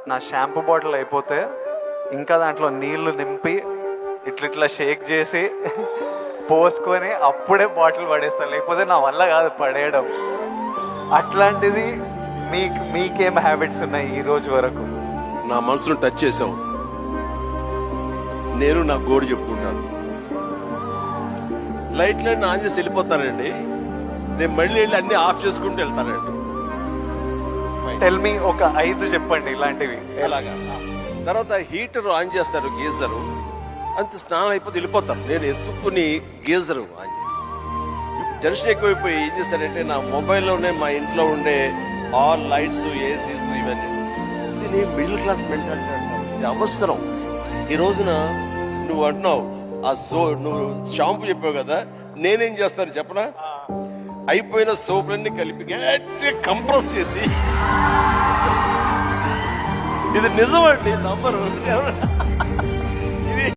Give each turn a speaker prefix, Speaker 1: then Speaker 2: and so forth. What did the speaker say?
Speaker 1: నా shampoo bottle అయిపోతే ఇంకా దాంట్లో నీళ్లు నింపి ఇట్లా షేక్ చేసి పోసుకొని అప్పుడే బాటిల్ పడేస్తాను, లేకపోతే నా వల్ల కాదు పడేయడం. అట్లాంటిది మీకేం హ్యాబిట్స్ ఉన్నాయి ఈ రోజు వరకు?
Speaker 2: నా మనసును టచ్ చేసావు. నేను నా గోడు చెప్పుకుంటాను. లైట్లన్నీ ఆన్ చేసి వెళ్ళిపోతానండి, నేను మళ్ళీ వెళ్ళి అన్ని ఆఫ్ చేసుకుంటూ వెళ్తానండి.
Speaker 1: టెల్ మీ ఒక 5 చెప్పండి ఇలాంటివి.
Speaker 2: ఎలాగా? తర్వాత హీటర్ ఆన్ చేస్తారు, గీజరు, అంత స్నానం అయిపోతే వెళ్ళిపోతారు. నేను ఎత్తుక్కుని గీజరు ఆన్ చేస్తాను. టెన్షన్ ఎక్కువైపోయి ఏం చేస్తానంటే నా మొబైల్లోనే మా ఇంట్లో ఉండే ఆల్ లైట్స్, ఏసీస్ ఇవన్నీ. ఇది మిడిల్ క్లాస్ మెంటాలిటీ అంటారు, ఇది అవసరం. ఈ రోజున నువ్వు అంటున్నావు నువ్వు షాంపూ చెప్పావు కదా, నేనేం చేస్తాను చెప్పనా? అయిపోయిన సోపులన్నీ కలిపి గట్టిగా కంప్రెస్ చేసి, ఇది నిజమండి, నమ్మరు.